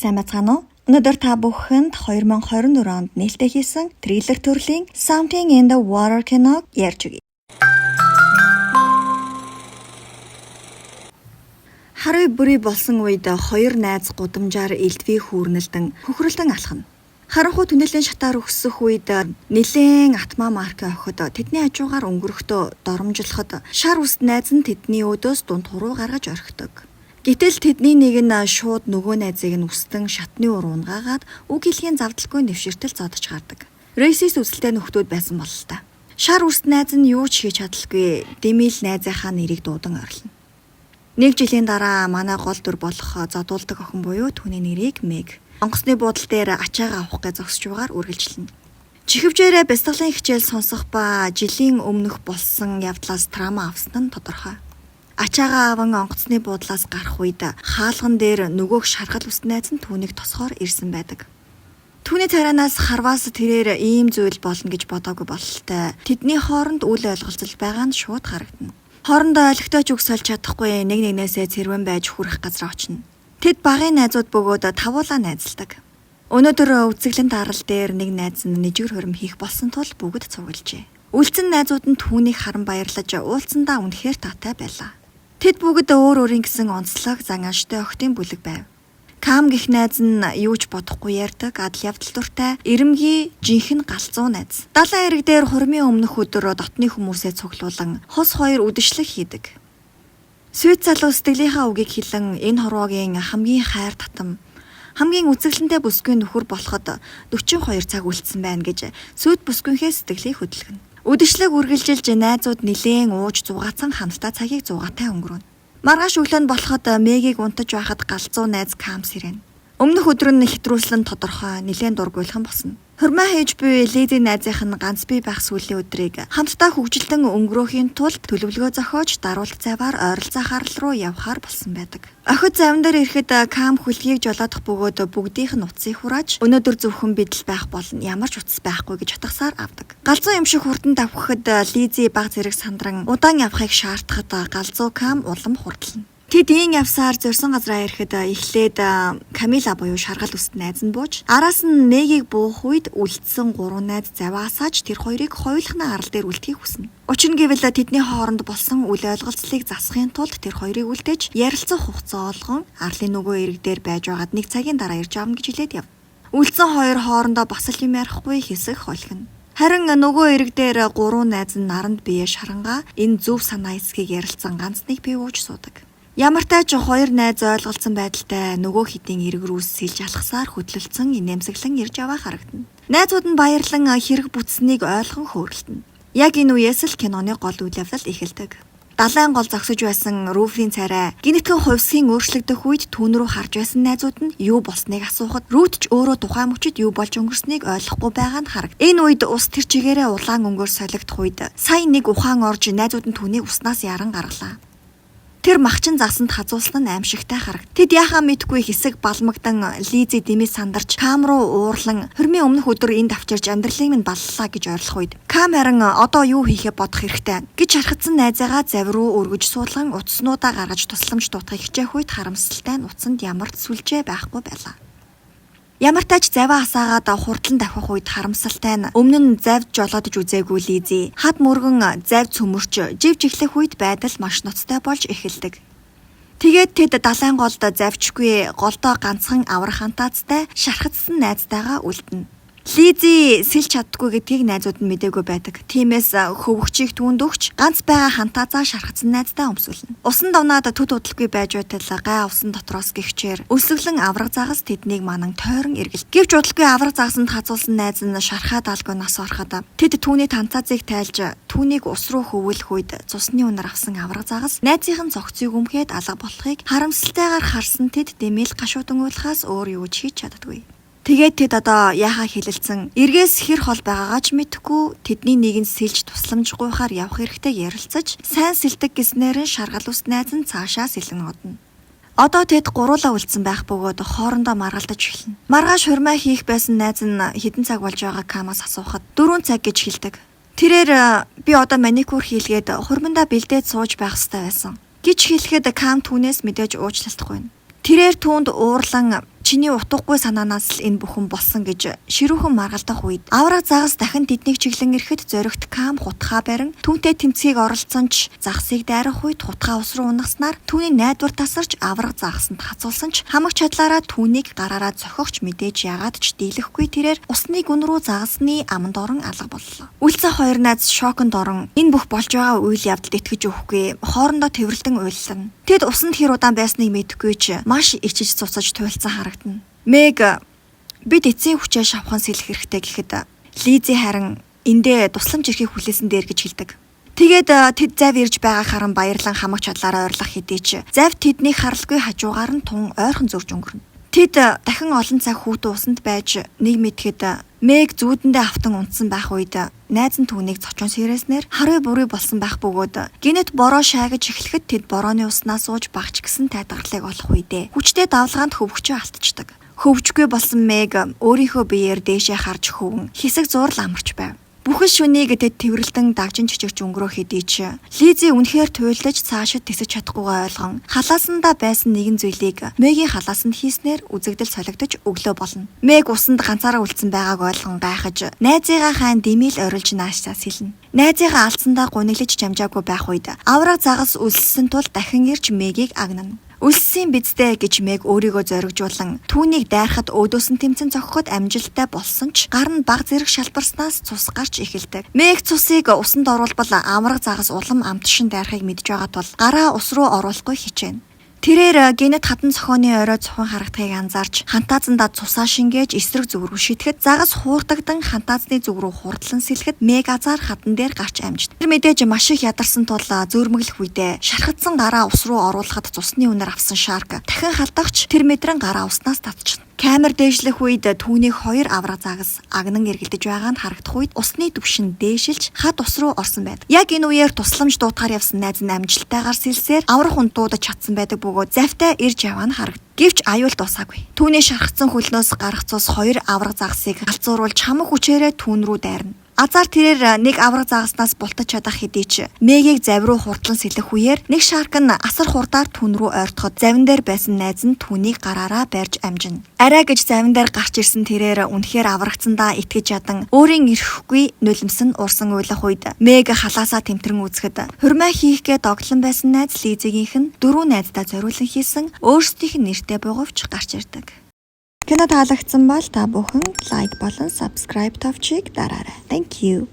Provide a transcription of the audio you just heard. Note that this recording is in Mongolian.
Сайн бацгаана уу? Өнөөдөр та бүхэнд 2024 онд нээлттэй хийсэн трейлер төрлийн Something in the Water киног ярьж өгье. Харвей бүрий болсон үед хоёр найз гудамжаар элдвийг хүүрнэлдэн хөхрөлдөн алхана. Харанхуй түнэлийн шатаар өксөх үед нэлээн атмаа маркийн охид тэдний хажуугаар өнгөрөхдөө доромжлоход шар үст найз нь тэдний өдөөс дунд хуруу гаргаж орхидог. Гэтэл тэдний нэг нь шууд нөгөө найзыг нь үстэн шатны уруунгаад үг хэлхийн завдалгүй нэвширтэл зодож гардаг. Рейсист үзэлтэй нөхдүүд байсан бол л та. Шар үст найз нь юу ч хийж чадалгүй дэмил найзынхаа нэрийг дуудан орлоно. Нэг жилийн дараа манай гол дүр болох зодуулдаг охин буюу түүний нэрийг Мэг онгоцны буудлын дээр ачаагаа авах гэж зогсож байгаар үргэлжлэнэ. Чихвжээрээ бяцлаглалын хичээл сонсох ба жилийн өмнөх болсон явдлаас трама авсан нь тодорхой. Ачаагаа аван онгоцны буудлаас гарах үед хаалган дээр нөгөөх шаргал үст найз нь түүнийг тосгоор ирсэн байдаг. Түүний царайнаас харваас тэрээр ийм зүйл болно гэж бодоогүй бололтой. Тэдний хооронд үл ойлголцол байгаа нь шууд харагдана. Хоорондоо ойлгохтой ч үг сольж чадахгүй нэгнээсээ цэрвэн байж хүрэх газар очино. Тэд багын найзууд бөгөөд тавуулаа найзалдаг. Өнөөдөр үзэсгэлэн таарал дээр нэг найз нь нэжгэр хөрөм хийх болсон тул бүгд цуглжээ. Үлдсэн найзууд нь түүнийг харан баярлаж уулзсандаа үнэхээр таатай байлаа. Тэд бүгд өөр өөрийн гэсэн онцлог зангааштай охтын бүлэг байв. Кам гэх найз нь юу ч бодохгүй ярьдаг, адал явдал дуртай, эрэмгий, жинхэнэ галзуу найз. Далайн эрэг дээр хурмын өмнөх өдөр дотны хүмүүсээ цуглуулан хос хоёр үдэшлэг хийдэг. Сүйт залуу сэтгэлийнхаа үгийг хэлэн энэ хорвоогийн хамгийн хайр татам, хамгийн үзэсгэлэнтэй бүсгүй нөхөр болоход 42 цаг үлдсэн байна гэж сүйт бүсгүйнхээ сэтгэлийг хөдөлгөнө. Үдэшлэг үргэлжилж найзууд нилээн ууж зугаацсан хамтдаа цагийг зугаатай өнгөрөөнө. Маргааш өглөө нь болоход Мэгийг унтаж байхад галзуу найз Кам сэрэн. Өмнөх өдөр нь хэтрүүлсэн тодорхой нилээн дургуйлхан босно. Хурмаа хийж буй Лизи найзынх нь ганц бие байх сүүлийн өдрийг хамтдаа хөгжилтөн өнгөрөөхийн тулд төлөвлөгөө зохиож даруулт заваар ойролцоо харал руу явхаар болсон байдаг. Охид завн дээр ирэхэд Кам хөлгийг жолоодох бөгөөд бүгдийнх нь утсыг хурааж өнөөдөр зөвхөн бидэл байх болно ямар ч утас байхгүй гэж утгасаар авдаг. Галзуу юм шиг хурдан давхихад Лизи баг зэрэг сандран удаан явахыг шаардахад галзуу Кам улам хурдлана. Тэд ийн явсаар зорьсон газраа ирэхэд эхлээд Камила буюу шаргал үст найз нь бууж араас нь Мэгийг буух үед үлдсэн 3 найз заваасааж тэр хоёрыг хойлохны арал дээр үлдэхийг хүснэ. Учир нь гэвэл тэдний хооронд болсон үл ойлголцлыг засахын тулд тэр хоёрыг үлдээж ярилцах хугацаа олгон арлын нөгөө эрэг дээр байж байгаад 1 цагийн дараа ирж авна гэж хэлээд яв. Үлдсэн хоёр хоорондоо бас л юм ярихгүй хэсэг холхино. Харин нөгөө эрэг дээр 3 найз нь наранд бие шарангаа энэ зөв санаа эсхийг ярилцсан ганц нэг бие ууж суудаг. Ямартай ч хоёр найз ойлголцсон байдалтай нөгөө хэдийн эрэг рүү сэлж алхасаар хөдлөлцөн инээмсэглэн ирж аваа харагдана. Найзууд нь баярлан хэрэг бүтснийг ойлгон хөөрөлдөнө. Яг энэ үеэс л киноны гол үйл явдал эхэлдэг. Далайн гол зогсож байсан Руфийн царай гинэтгэн хувьсгийн өөрчлөгдөх үед түүн рүү харж байсан найзууд нь юу болсныг асуухад Рут ч өөрөө тухайн мөчид юу болж өнгөрснийг ойлгохгүй байгаа нь харагд. Энэ үед ус тэр чигээрээ улаан өнгөөр солигдох үед сая нэг ухаан орж найзууд нь түүнийг уснаас яран гаргалаа. Тэр махчин засанд хазуулсан нь аимшигтай харагд. Тэд яхаа мэдгүй хэсэг балмагдан Лизи дэмэс сандарч Кам руу уурлан хөрмийн өмнөх өдөр энд авчирж амьдралыг минь баллаа гэж ойрлох үед Кам харин одоо юу хийхээ бодох хэрэгтэй гэж хархацсан найзаагаа завь руу өргөж суулган утаснуудаа гаргаж тусламж дуутахыг хичээх үед харамсалтай нь утсанд ямар ч сүлжээ байхгүй байлаа. Ямартай ч заваа асаагаад хурдлан давхих үед харамсалтай нь өмнө нь завд жолоодож үзээгүй Лизи хад мөргөн завь цөмөрч живж эхлэх үед байдал маш ноцтой болж эхэлдэг. Тэгээд тэд далайн голд завчгүй голдоо ганцхан аврах хантаацтай шархацсан найзтайгаа үлдэнэ. Лизи сэлж чаддгүй гэдгийг найзууд нь мэдээгүй байдаг. Тиймээс хөвөгчийг түүнд өгч ганц байгаа хантаацаа шархацсан найздаа өмсүүлнэ. Усан давнаад төд удалгүй байж байтал гай усан дотроос гихчээр өсөглөн авраг загас тэднийг манан тойрон эргэл. Гэвч удалгүй авраг загасанд хазуулсан найз нь шархаа даалгүй нас ороход тэд түүний тантаазыг тайлж түүнийг ус руу хөвүүлэх үед цусны үнээр авсан авраг загас найзынх нь цогцыг өмхөөд алга болохыг харамсалтайгаар харсан тэд дэмэл гашуудан уйлахаас өөр юу ч хийж чаддаггүй. Тэгээд тэд одоо яхаа хэлэлцэн эргээс хэр хол байгаагаа ч мэдэхгүй тэдний нэг нь сэлж тусламж гуйхаар явах хэрэгтэй ярилцаж сайн сэлдэг гэснээр нь шаргал ус найз нь цаашаа сэлэн одно. Одоо тэд гуруулаа үлдсэн байх бөгөөд хоорондоо маргалдаж эхэлнэ. Маргааш хурмаа хийх байсан найз нь хэдэн цаг болж байгаа Камаас асуухад 4 цаг гэж хэлдэг. Тэрээр би одоо маникюр хийлгээд хурмандаа бэлдээд сууж байх ёстой байсан гэж хэлэхэд Кам түүнээс мэдээж уучлалтгүй. Тэрээр түүнд уурлан чиний утгагүй санаанаас л энэ бүхэн болсон гэж ширүүхэн маргалдах үед авраг загас дахин тэднийг чиглэн ирэхэд зоригт Кам хутгаа барин түүнтэй тэмцэгийг оролцсон ч загсыг дайрах үед хутгаа ус руу унаснаар түүний найдвар тасарч авраг загасанд хацуулсан ч хамаг чадлаараа түүнийг гараараа зохиогч мэдээж ягаад ч дийлэхгүй тэрээр усны гүн рүү загасны аманд орон алга боллоо. Үлцэн хоёр найз шоконд орон энэ бүх болж байгаа үйл явдалд итгэж өгөхгүй хоорондоо тэвэрлэн уйллана. Тэд усанд хэр удаан байсныг мэдэхгүй ч маш ичиж цуцаж туйлцсан харагдана. Мэг бид эцсийн хүчээ шавхан сэлэх хэрэгтэй гэхэд Лизи харин эндээ тусламж ирэхийг хүлээсэн дээр гэж хэлдэг. Тэгээд тэд зав ирж байгаа харан баярлан хамаг чадлаараа ойрлох хэдий ч зав тэдний харалгүй хажуугаар нь тун ойрхон зурж өнгөрнө. Тэд дахин олон цаг хүүтэн усанд байж нэг мэдхэд Мэг зүүдэндээ автан унтсан байх үед найз нь түүнийг цочон сэрээснээр харвай бүрий болсон байх бөгөөд гинэт бороо шаагаж эхлэхэд тэд борооны уснаас сууж багч гисэн тайлбарлыг олох үедээ хүчтэй давлгаанд хөвгчөө алдчихдаг. Хөвчгүй болсон Мэг өөрийнхөө биеэр дээшээ харж хөвөн хэсэг зурл амарч байв. Бүхэн шүнийг тэд тэврэлтэн дагжин чичигч өнгөрөө хэдий ч Лизи үнэхээр туйлдаж цаашид тэсэж чадахгүйгээ ойлгон халаасандаа байсан нэгэн зүйлийг Мэгийн халаасанд хийснээр үзэгдэл солигдож өглөө болно. Мэг усанд ганцаараа үлдсэн байгааг ойлгон гайхаж найзыгаа хайн димил орилж наашаа сэлнэ. Найзыгаа алдсандаа гуниглаж чамжаагүй байх үед авраг загас үлссэн тул дахин ирж Мэгийг агнана. Үлссэн биздэ гэж Мэг өөрийгөө зоригжуулан түүнийг дайрахад өөдөөс нь тэмцэн зогхоход амжилттай болсон ч гар нь баг зэрэг шалбарснаас цус гарч эхэлдэг. Мэг цусыг усанд оруулбал авраг загас улам амтшин дайрахыг мэдж байгаа тул гараа ус руу оруулахгүй хичээнэ. Тэрээр гинэт хатан цохооны орой цухан харагдахыг анзаарч хантаазандаа цусаа шингээж эсрэг зүг рүү шитгэхэд загас хуурдагдан хантаазны зүг рүү хурдлан сэлэхэд Мэг азар хатан дээр гарч амжид. Тэр мэдээж маш их ядарсан тул зөөрмөглөх үедээ шархатсан гараа ус руу оруулахад цусны үнээр авсан шарк дахин халдагч тэр мэдрэн гараа уснаас татчихна. Камер дээшлэх үед түүнийг хоёр авраг загас агнан эргэлдэж байгаа нь харагдах үед усны түвшин дээшилж хад ус руу орсон байдаг. Яг энэ үеэр тусламж дуутахаар явсан найз нь амжилттайгаар сэлсээр аврах унд дуудаж чадсан байдаг бөгөөд завтай ирж яваа нь харагд. Гэвч аюул дуусаагүй. Түүний шархацсан хөлнөөс гарах цус хоёр авраг загасыг галзууруулж хамаг хүчээрээ түүн рүү дайрна. Азар тэрээр нэг авраг загаснаас бултаж чадах хэдий ч Мэгийг зав руу хурдлан сэлэх үеэр нэг шарк нь асар хурдаар түүн рүү ойртоход завин дээр байсан найз нь түүнийг гараараа барьж амжина. Арай гэж завин дээр гарч ирсэн тэрээр үнэхээр аврагцсандаа итгэж ядан өөрийн ирэхгүй нулимсэн урсан уйлах үед Мэг халаасаа тэмтрэн үзэхэд хурмаа хийхгээ доглон байсан найз Лизигийнх нь дөрөв найздаа зориулан хийсэн өөрсдийнх нь нэртэй бугавч гарч ирдэг. Кино таалагдсан бол та бүхэн лайк болон subscribe тавчийг дараарай. Thank you.